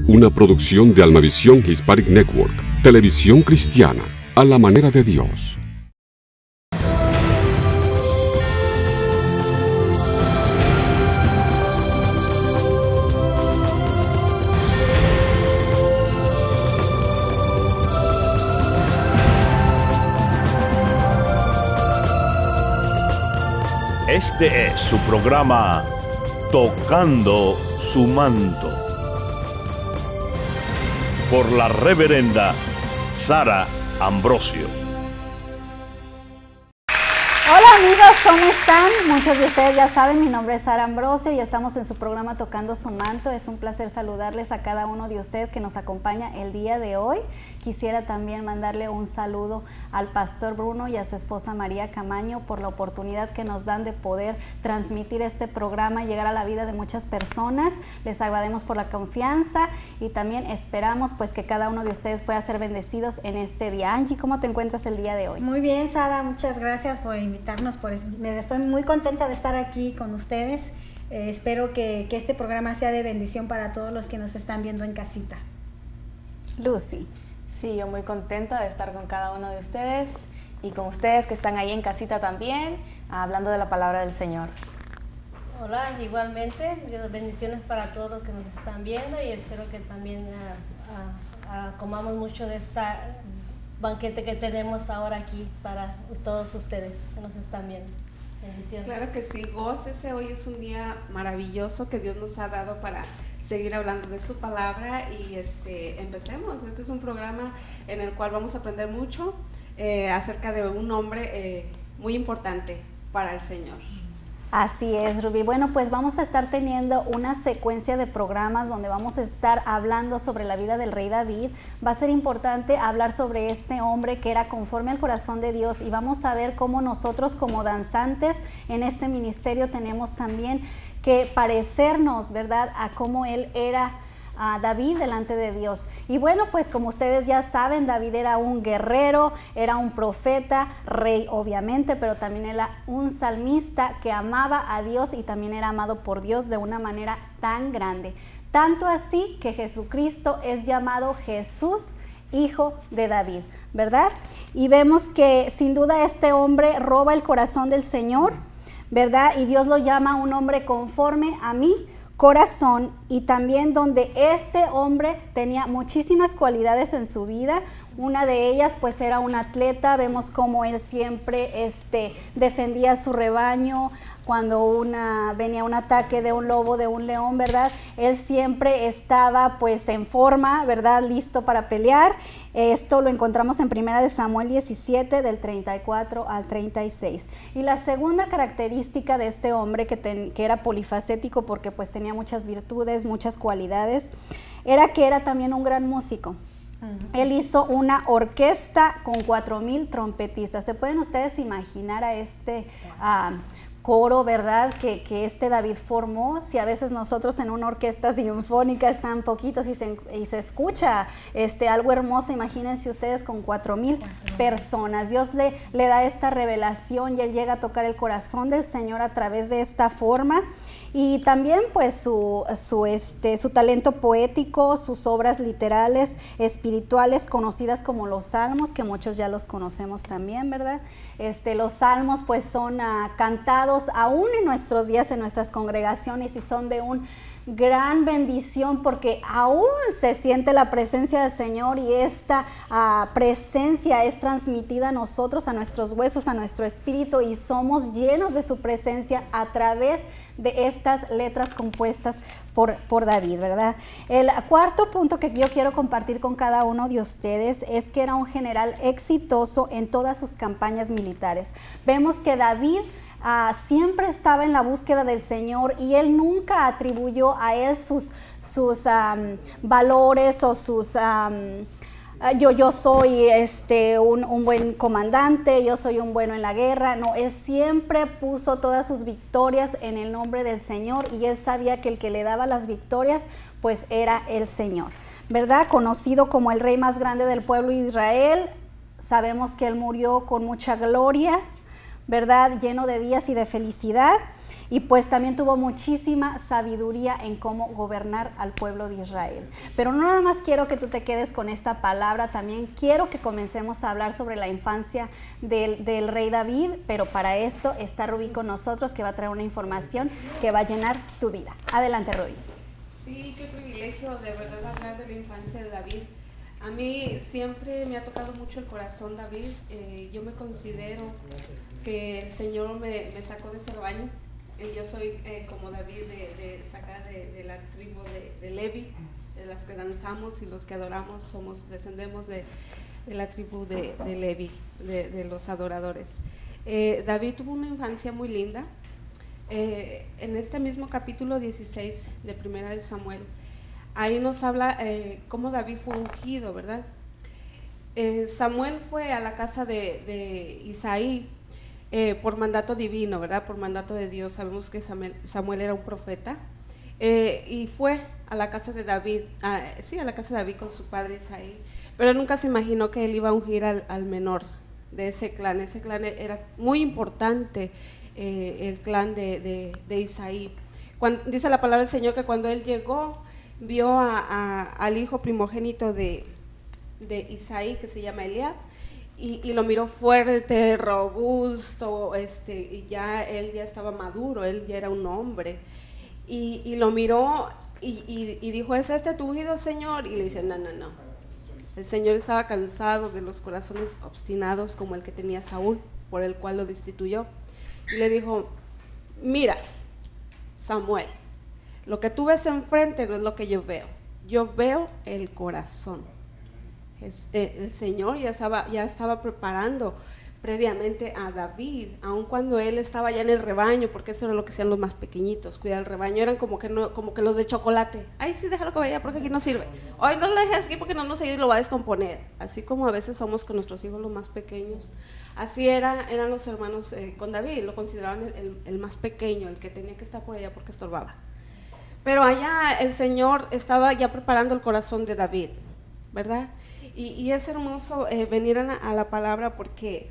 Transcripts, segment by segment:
Una producción de Almavisión Hispanic Network, televisión cristiana, a la manera de Dios. Este es su programa Tocando su Manto, por la reverenda Sara Ambrosio. Hola amigos, ¿cómo están? Muchos de ustedes ya saben, mi nombre es Sara Ambrosio y estamos en su programa Tocando su Manto. Es un placer saludarles a cada uno de ustedes que nos acompaña el día de hoy. Quisiera también mandarle un saludo al pastor Bruno y a su esposa María Camaño por la oportunidad que nos dan de poder transmitir este programa y llegar a la vida de muchas personas. Les agradecemos por la confianza y también esperamos pues que cada uno de ustedes pueda ser bendecidos en este día. Angie, ¿cómo te encuentras el día de hoy? Muy bien, Sara, muchas gracias por invitarnos. Estoy muy contenta de estar aquí con ustedes. Espero que este programa sea de bendición para todos los que nos están viendo en casita. Lucy. Sí, yo muy contenta de estar con cada uno de ustedes y con ustedes que están ahí en casita también, hablando de la palabra del Señor. Hola, igualmente, bendiciones para todos los que nos están viendo y espero que también comamos mucho de esta banquete que tenemos ahora aquí para todos ustedes que nos están viendo. Bendiciones. Claro que sí, gócese, hoy es un día maravilloso que Dios nos ha dado para seguir hablando de su palabra y empecemos. Este es un programa en el cual vamos a aprender mucho acerca de un hombre muy importante para el Señor. Así es, Rubí. Bueno, pues vamos a estar teniendo una secuencia de programas donde vamos a estar hablando sobre la vida del rey David. Va a ser importante hablar sobre este hombre que era conforme al corazón de Dios y vamos a ver cómo nosotros como danzantes en este ministerio tenemos también que parecernos, ¿verdad?, a cómo él era David delante de Dios. Y bueno, pues como ustedes ya saben, David era un guerrero, era un profeta, rey obviamente, pero también era un salmista que amaba a Dios y también era amado por Dios de una manera tan grande. Tanto así que Jesucristo es llamado Jesús, hijo de David, ¿verdad? Y vemos que sin duda este hombre roba el corazón del Señor, ¿verdad? Y Dios lo llama un hombre conforme a mi corazón, y también donde este hombre tenía muchísimas cualidades en su vida. Una de ellas pues era un atleta. Vemos cómo él siempre defendía su rebaño cuando venía un ataque de un lobo, de un león, ¿verdad? Él siempre estaba pues en forma, ¿verdad? Listo para pelear. Esto lo encontramos en 1 Samuel 17, del 34 al 36. Y la segunda característica de este hombre, que era polifacético porque pues tenía muchas virtudes, muchas cualidades, era que era también un gran músico. Él hizo una orquesta con 4,000 trompetistas. ¿Se pueden ustedes imaginar a coro, verdad, que David formó? Si a veces nosotros en una orquesta sinfónica están poquitos y se escucha algo hermoso, imagínense ustedes con 4,000 personas. Dios le da esta revelación y él llega a tocar el corazón del Señor a través de esta forma. Y también pues su talento poético, sus obras literales, espirituales, conocidas como los salmos, que muchos ya los conocemos también, ¿verdad? Los salmos pues son cantados aún en nuestros días en nuestras congregaciones y son de un gran bendición porque aún se siente la presencia del Señor y esta presencia es transmitida a nosotros, a nuestros huesos, a nuestro espíritu, y somos llenos de su presencia a través de estas letras compuestas por David, ¿verdad? El cuarto punto que yo quiero compartir con cada uno de ustedes es que era un general exitoso en todas sus campañas militares. Vemos que David siempre estaba en la búsqueda del Señor y él nunca atribuyó a él sus valores o sus yo soy un buen comandante, yo soy un bueno en la guerra. No, él siempre puso todas sus victorias en el nombre del Señor y él sabía que el que le daba las victorias pues era el Señor, ¿verdad? Conocido como el rey más grande del pueblo de Israel, sabemos que él murió con mucha gloria, ¿verdad? Lleno de días y de felicidad. y pues también tuvo muchísima sabiduría en cómo gobernar al pueblo de Israel. Pero no nada más quiero que tú te quedes con esta palabra, también quiero que comencemos a hablar sobre la infancia del rey David, pero para esto está Rubí con nosotros, que va a traer una información que va a llenar tu vida. Adelante, Rubí. Sí, qué privilegio de verdad hablar de la infancia de David. A mí siempre me ha tocado mucho el corazón David. Yo me considero que el Señor me sacó de ese rebaño. Yo soy como David, de sacar de la tribu de Levi, de las que danzamos y los que adoramos, descendemos de la tribu de Levi, de los adoradores. David tuvo una infancia muy linda. En este mismo capítulo 16 de Primera de Samuel, ahí nos habla cómo David fue ungido, ¿verdad? Samuel fue a la casa de Isaí por mandato divino, ¿verdad? Por mandato de Dios. Sabemos que Samuel era un profeta, y fue a la casa de David, a la casa de David con su padre Isaí, pero nunca se imaginó que él iba a ungir al menor de ese clan. Ese clan era muy importante, el clan de Isaí. Dice la palabra del Señor que cuando él llegó, vio al hijo primogénito de Isaí, que se llama Eliab, y lo miró fuerte, robusto, y él ya estaba maduro, él ya era un hombre, y lo miró y dijo: ¿es este tu ungido, Señor? Y le dice: no. El Señor estaba cansado de los corazones obstinados como el que tenía Saúl, por el cual lo destituyó. Y le dijo: mira, Samuel, lo que tú ves enfrente no es lo que yo veo el corazón. El Señor ya estaba preparando previamente a David, aun cuando él estaba ya en el rebaño, porque eso era lo que hacían los más pequeñitos, cuidar el rebaño. Eran como que los de chocolate. Ay, sí, déjalo que vaya porque aquí no sirve. Hoy no lo dejes aquí porque no nos ayuda y lo va a descomponer. Así como a veces somos con nuestros hijos los más pequeños, así eran los hermanos con David. Lo consideraban el más pequeño, el que tenía que estar por allá porque estorbaba. Pero allá el Señor estaba ya preparando el corazón de David, ¿verdad? Y es hermoso venir a la palabra, porque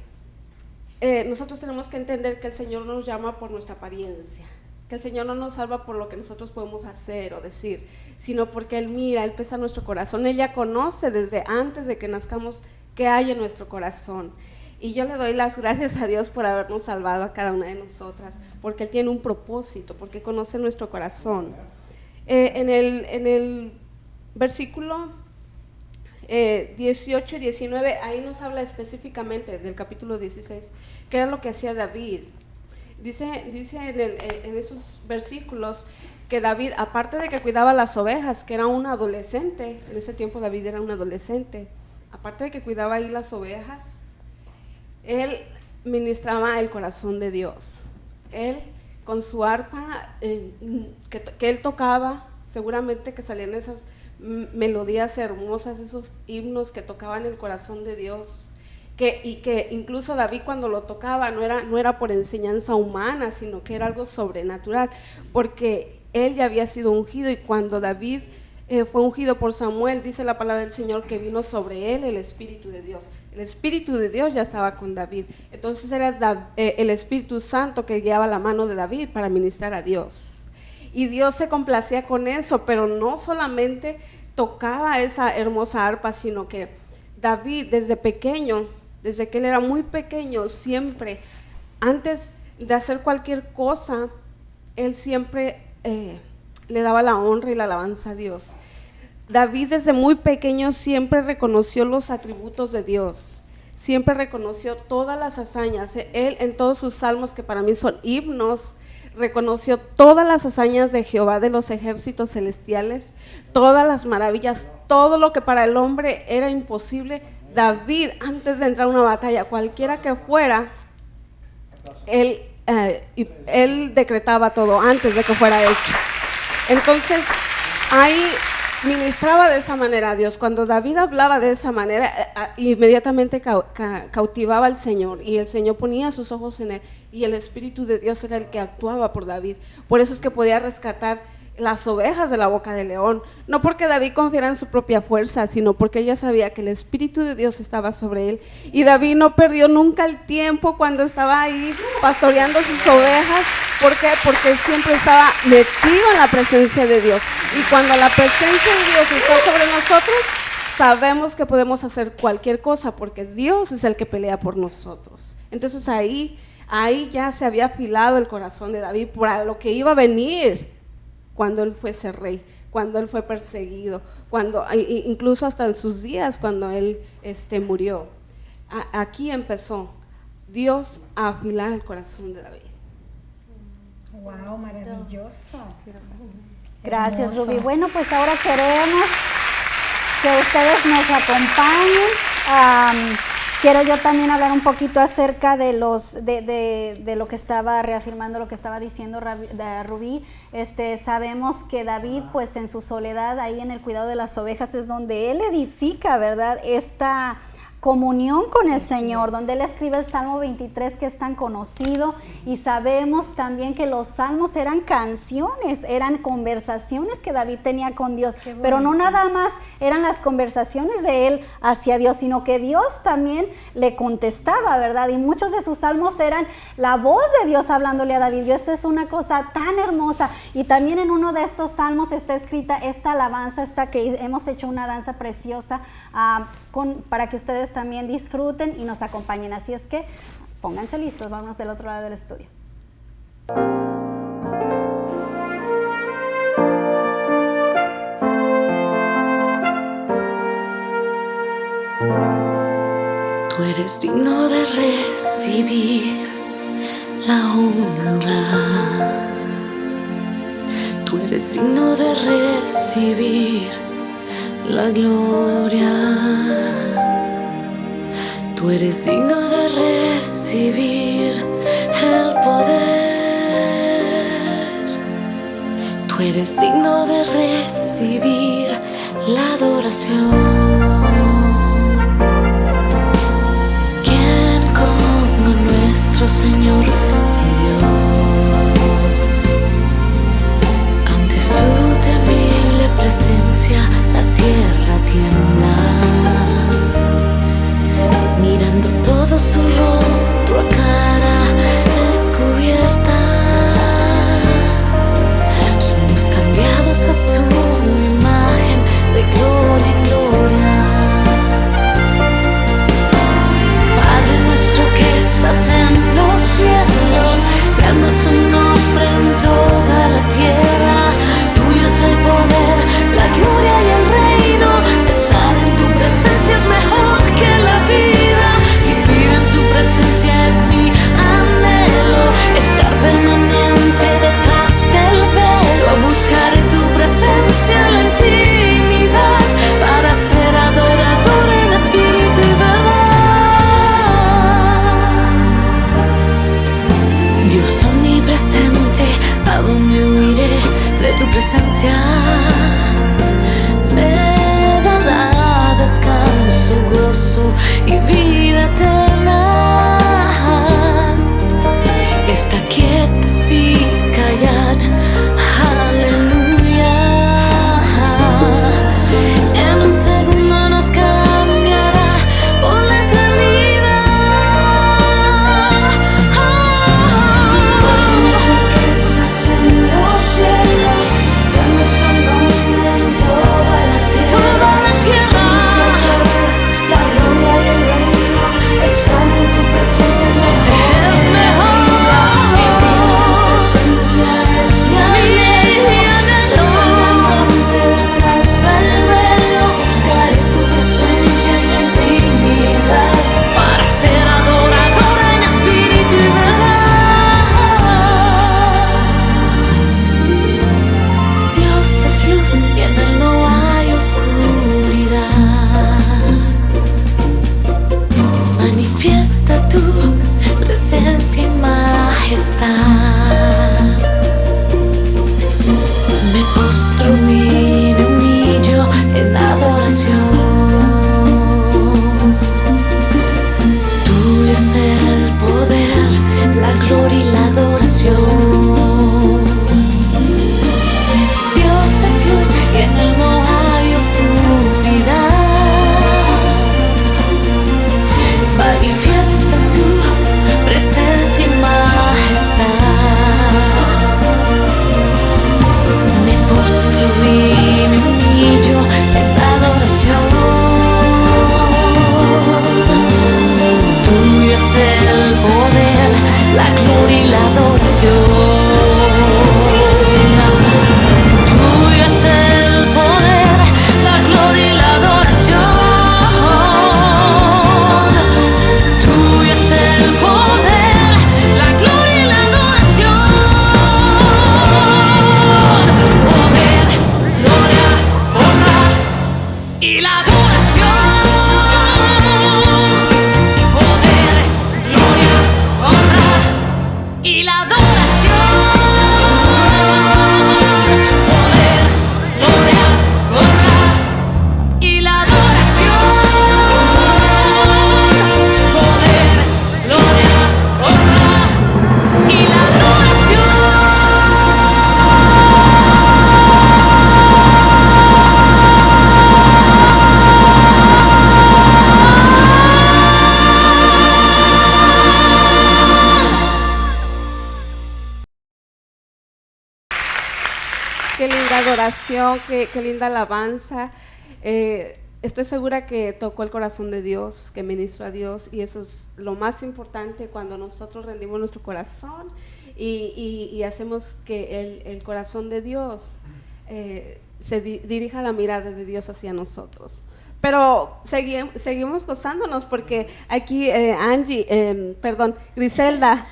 nosotros tenemos que entender que el Señor no nos llama por nuestra apariencia, que el Señor no nos salva por lo que nosotros podemos hacer o decir, sino porque Él mira, Él pesa nuestro corazón. Él ya conoce desde antes de que nazcamos qué hay en nuestro corazón. Y yo le doy las gracias a Dios por habernos salvado a cada una de nosotras, porque Él tiene un propósito, porque conoce nuestro corazón. En el versículo 18 y 19, ahí nos habla específicamente del capítulo 16, que era lo que hacía David. Dice en esos versículos que David, aparte de que cuidaba las ovejas, que era un adolescente, en ese tiempo David era un adolescente, aparte de que cuidaba ahí las ovejas, él ministraba el corazón de Dios. Él, con su arpa, que él tocaba, seguramente que salían esas melodías hermosas, esos himnos que tocaban el corazón de Dios, y que incluso David, cuando lo tocaba, no era por enseñanza humana, sino que era algo sobrenatural, porque él ya había sido ungido. Y cuando David fue ungido por Samuel, dice la palabra del Señor que vino sobre él el Espíritu de Dios. El Espíritu de Dios ya estaba con David. Entonces era el Espíritu Santo que guiaba la mano de David para ministrar a Dios. Y Dios se complacía con eso, pero no solamente tocaba esa hermosa arpa, sino que David desde pequeño, desde que él era muy pequeño, siempre, antes de hacer cualquier cosa, él siempre le daba la honra y la alabanza a Dios. David desde muy pequeño siempre reconoció los atributos de Dios, siempre reconoció todas las hazañas. Él, en todos sus salmos, que para mí son himnos, reconoció todas las hazañas de Jehová de los ejércitos celestiales, todas las maravillas, todo lo que para el hombre era imposible. David, antes de entrar a una batalla, cualquiera que fuera, él decretaba todo antes de que fuera hecho. Entonces, ahí ministraba de esa manera a Dios. Cuando David hablaba de esa manera, inmediatamente cautivaba al Señor, y el Señor ponía sus ojos en él, y el Espíritu de Dios era el que actuaba por David. Por eso es que podía rescatar las ovejas de la boca del león, no porque David confiara en su propia fuerza, sino porque ella sabía que el Espíritu de Dios estaba sobre él. Y David no perdió nunca el tiempo cuando estaba ahí pastoreando sus ovejas. ¿Por qué? Porque siempre estaba metido en la presencia de Dios. Y cuando la presencia de Dios está sobre nosotros, sabemos que podemos hacer cualquier cosa porque Dios es el que pelea por nosotros. Entonces ahí ya se había afilado el corazón de David para lo que iba a venir cuando él fuese rey, cuando él fue perseguido, incluso hasta en sus días cuando él murió. Aquí empezó Dios a afilar el corazón de David. Wow, maravilloso. Gracias, Hermoso. Rubí. Bueno, pues ahora queremos que ustedes nos acompañen. Quiero yo también hablar un poquito acerca de lo que estaba reafirmando, lo que estaba diciendo Rubí. Sabemos que David, pues en su soledad, ahí en el cuidado de las ovejas, es donde él edifica, ¿verdad?, esta comunión con el Señor, donde él escribe el Salmo 23, que es tan conocido, y sabemos también que los salmos eran canciones, eran conversaciones que David tenía con Dios, pero no nada más eran las conversaciones de él hacia Dios, sino que Dios también le contestaba, ¿verdad? Y muchos de sus salmos eran la voz de Dios hablándole a David, y esto es una cosa tan hermosa. Y también en uno de estos salmos está escrita esta alabanza, que hemos hecho una danza preciosa para que ustedes también disfruten y nos acompañen. Así es que pónganse listos, vámonos del otro lado del estudio. Tú eres digno de recibir la honra. Tú eres digno de recibir la gloria. Tú eres digno de recibir el poder. Tú eres digno de recibir la adoración. ¿Quién como nuestro Señor y Dios? Ante su temible presencia la tierra tiembla, mirando todo su rostro a cara descubierta. Somos cambiados a su imagen de gloria en gloria. Padre nuestro que estás en los cielos, y la adoración, poder, gloria, honra y la adoración, poder, gloria, honra y la adoración, poder, gloria, honra y la adoración. Qué linda adoración, qué linda alabanza. Estoy segura que tocó el corazón de Dios, que ministró a Dios, y eso es lo más importante cuando nosotros rendimos nuestro corazón y hacemos que el corazón de Dios se dirija la mirada de Dios hacia nosotros. Pero seguimos gozándonos porque aquí Griselda,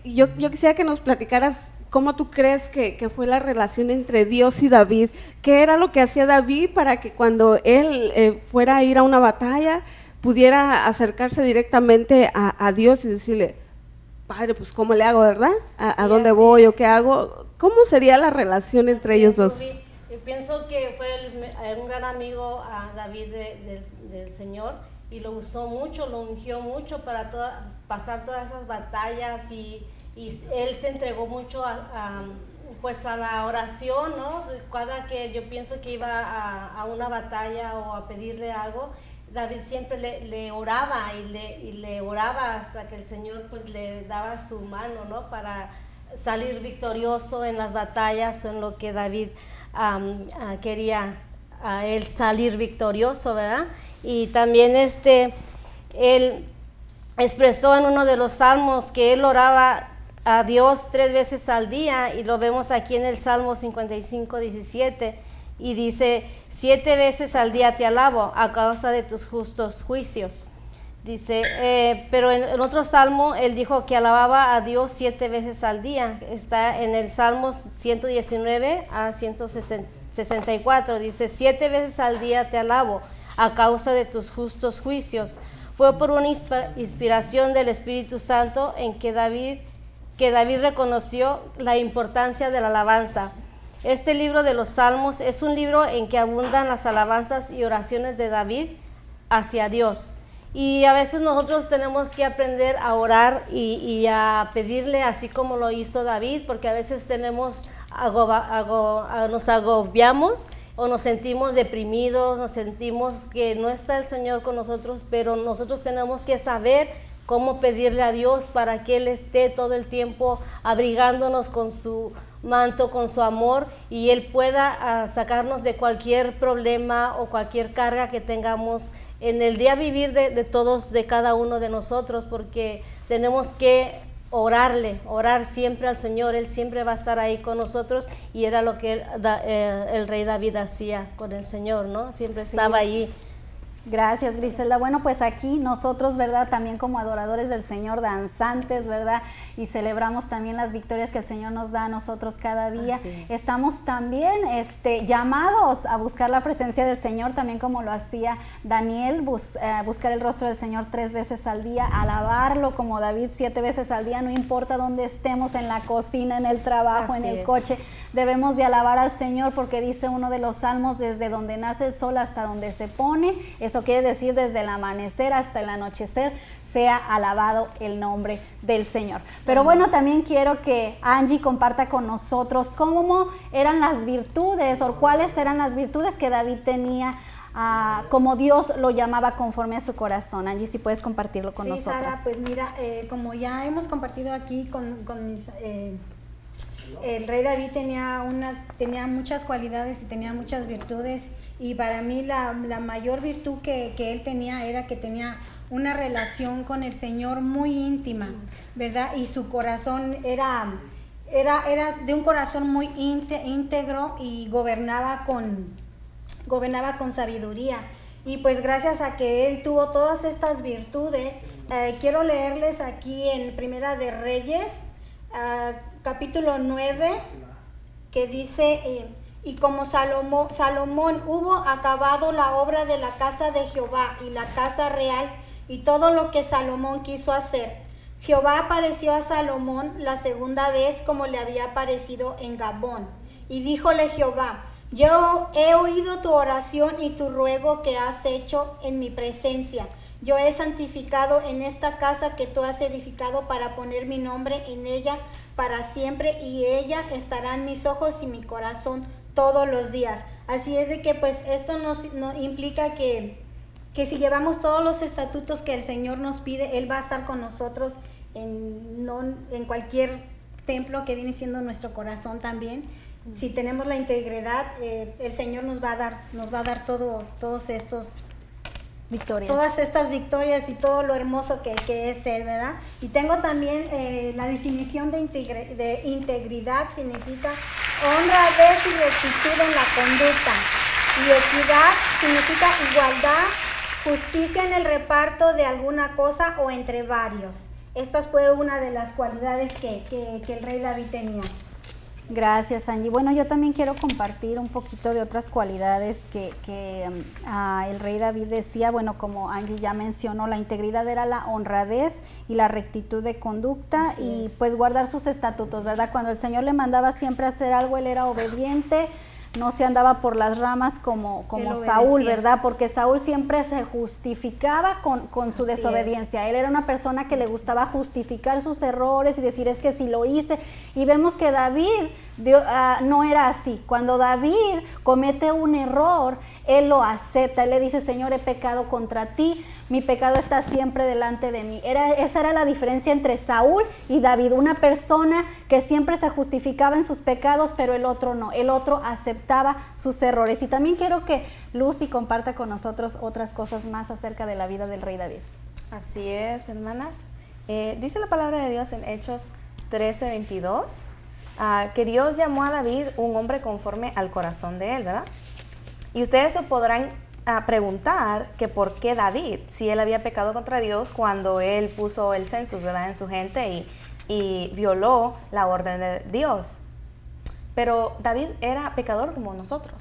yo quisiera que nos platicaras cómo tú crees que fue la relación entre Dios y David. ¿Qué era lo que hacía David para que cuando él fuera a ir a una batalla pudiera acercarse directamente a Dios y decirle, Padre, pues ¿cómo le hago, verdad? ¿A dónde voy o qué hago? ¿Cómo sería la relación entre ellos dos? Yo pienso que fue un gran amigo a David del Señor, y lo usó mucho, lo ungió mucho para pasar todas esas batallas, y él se entregó mucho pues a la oración, ¿no? Cada que yo pienso que iba a una batalla o a pedirle algo, David siempre le oraba y le oraba hasta que el Señor pues le daba su mano, ¿no? Para salir victorioso en las batallas, en lo que David quería él salir victorioso, ¿verdad? Y también él expresó en uno de los salmos que él oraba a Dios 3 veces al día, y lo vemos aquí en el Salmo 55:17, y dice: 7 veces al día te alabo a causa de tus justos juicios. Dice, pero en otro salmo él dijo que alababa a Dios 7 veces al día. Está en el Salmo 119 a 164, dice: 7 veces al día te alabo a causa de tus justos juicios. Fue por una inspiración del Espíritu Santo en que David reconoció la importancia de la alabanza. Este libro de los Salmos es un libro en que abundan las alabanzas y oraciones de David hacia Dios. Y a veces nosotros tenemos que aprender a orar y a pedirle así como lo hizo David, porque a veces nos agobiamos o nos sentimos deprimidos, nos sentimos que no está el Señor con nosotros, pero nosotros tenemos que saber cómo pedirle a Dios para que Él esté todo el tiempo abrigándonos con su manto, con su amor, y Él pueda sacarnos de cualquier problema o cualquier carga que tengamos en el día vivir de todos, de cada uno de nosotros, porque tenemos que orar siempre al Señor. Él siempre va a estar ahí con nosotros, y era lo que el rey David hacía con el Señor, ¿no? Siempre estaba allí. Gracias, Griselda. Bueno, pues aquí nosotros, ¿verdad? También como adoradores del Señor, danzantes, ¿verdad? Y celebramos también las victorias que el Señor nos da a nosotros cada día. Estamos también llamados a buscar la presencia del Señor, también como lo hacía Daniel, buscar el rostro del Señor 3 veces al día, alabarlo como David 7 veces al día, no importa dónde estemos, en la cocina, en el trabajo, en el coche, debemos de alabar al Señor, porque dice uno de los salmos: desde donde nace el sol hasta donde se pone. Eso quiere decir desde el amanecer hasta el anochecer, sea alabado el nombre del Señor. Pero bueno, también quiero que Angie comparta con nosotros cómo eran las virtudes, o cuáles eran las virtudes que David tenía, como Dios lo llamaba conforme a su corazón. Angie, si puedes compartirlo con nosotros. Sara, pues mira, como ya hemos compartido aquí el rey David tenía muchas cualidades y tenía muchas virtudes, y para mí la mayor virtud que él tenía era que tenía una relación con el Señor muy íntima, ¿verdad? Y su corazón era de un corazón muy íntegro, y gobernaba con sabiduría. Y pues gracias a que él tuvo todas estas virtudes, quiero leerles aquí en Primera de Reyes, capítulo 9, que dice: Y como Salomón hubo acabado la obra de la casa de Jehová y la casa real y todo lo que Salomón quiso hacer, Jehová apareció a Salomón la segunda vez como le había aparecido en Gabón. Y díjole Jehová: yo he oído tu oración y tu ruego que has hecho en mi presencia. Yo he santificado en esta casa que tú has edificado para poner mi nombre en ella para siempre, y ella estará en mis ojos y mi corazón todos los días. Así es de que pues esto nos implica que si llevamos todos los estatutos que el Señor nos pide, Él va a estar con nosotros en cualquier templo que viene siendo nuestro corazón también. Si tenemos la integridad, el Señor nos va a dar todos estos Victoria. Todas estas victorias y todo lo hermoso que es Él, ¿verdad? Y tengo también la definición de integridad, significa honradez y rectitud en la conducta. Y equidad significa igualdad, justicia en el reparto de alguna cosa o entre varios. Esta fue una de las cualidades que el rey David tenía. Gracias, Angie. Bueno, yo también quiero compartir un poquito de otras cualidades que el rey David decía. Bueno, como Angie ya mencionó, la integridad era la honradez y la rectitud de conducta y pues guardar sus estatutos, ¿verdad? Cuando el Señor le mandaba siempre hacer algo, él era obediente, no se andaba por las ramas como Saúl, ¿verdad? Porque Saúl siempre se justificaba con su desobediencia. Él era una persona que le gustaba justificar sus errores y decir, es que si lo hice. Y vemos que David no era así. Cuando David comete un error, él lo acepta. Él le dice, Señor, he pecado contra ti, mi pecado está siempre delante de mí. Esa era la diferencia entre Saúl y David. Una persona que siempre se justificaba en sus pecados, pero el otro no. El otro aceptaba sus errores. Y también quiero que Lucy comparta con nosotros otras cosas más acerca de la vida del rey David. Así es, hermanas. Dice la palabra de Dios en Hechos 13:22, que Dios llamó a David un hombre conforme al corazón de él, ¿verdad? Y ustedes se podrán preguntar que por qué David, si él había pecado contra Dios cuando él puso el census, ¿verdad?, en su gente y violó la orden de Dios. Pero David era pecador como nosotros,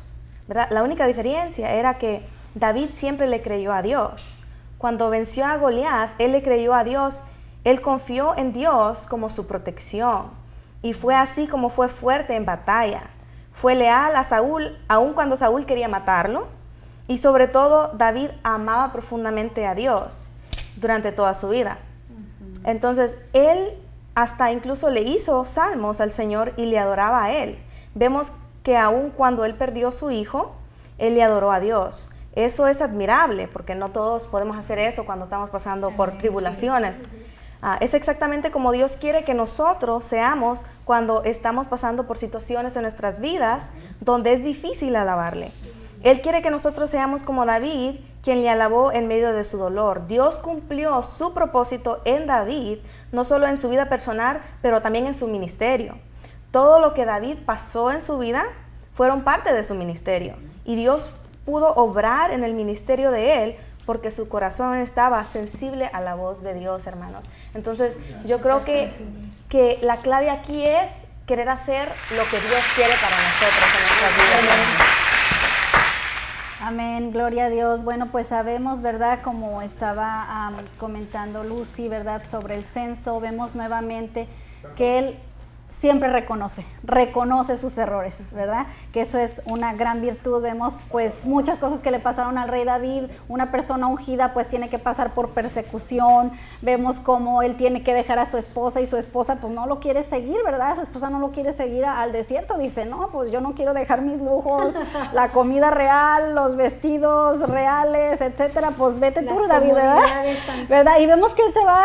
¿verdad? La única diferencia era que David siempre le creyó a Dios. Cuando venció a Goliat, él le creyó a Dios, él confió en Dios como su protección. Y fue así como fue fuerte en batalla. Fue leal a Saúl, aun cuando Saúl quería matarlo. Y sobre todo, David amaba profundamente a Dios durante toda su vida. Entonces, él hasta incluso le hizo salmos al Señor y le adoraba a Él. Vemos que aun cuando él perdió su hijo, él le adoró a Dios. Eso es admirable, porque no todos podemos hacer eso cuando estamos pasando por tribulaciones. Es exactamente como Dios quiere que nosotros seamos cuando estamos pasando por situaciones en nuestras vidas donde es difícil alabarle. Él quiere que nosotros seamos como David, quien le alabó en medio de su dolor. Dios cumplió su propósito en David, no solo en su vida personal, pero también en su ministerio. Todo lo que David pasó en su vida fueron parte de su ministerio. Y Dios pudo obrar en el ministerio de él porque su corazón estaba sensible a la voz de Dios, hermanos. Entonces, yo creo que la clave aquí es querer hacer lo que Dios quiere para nosotros en nuestras vidas. Amén, gloria a Dios. Bueno, pues sabemos, ¿verdad? Como estaba comentando Lucy, ¿verdad? Sobre el censo, vemos nuevamente que él siempre reconoce sus errores, ¿verdad? Que eso es una gran virtud. Vemos pues muchas cosas que le pasaron al rey David. Una persona ungida pues tiene que pasar por persecución. Vemos cómo él tiene que dejar a su esposa y su esposa pues no lo quiere seguir, ¿verdad? Su esposa no lo quiere seguir al desierto. Dice, no, pues yo no quiero dejar mis lujos, la comida real, los vestidos reales, etcétera. Pues vete tú, David, ¿verdad? Y vemos que él se va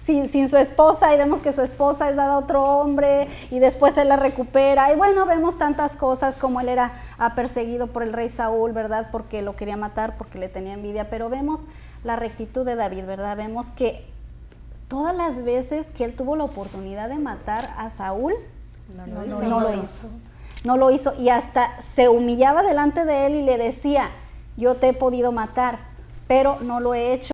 sin su esposa y vemos que su esposa es dada a otro hombre y después él la recupera y bueno, vemos tantas cosas como él era perseguido por el rey Saúl, ¿verdad? Porque lo quería matar, porque le tenía envidia, pero vemos la rectitud de David, ¿verdad? Vemos que todas las veces que él tuvo la oportunidad de matar a Saúl, no lo hizo y hasta se humillaba delante de él y le decía, yo te he podido matar, pero no lo he hecho.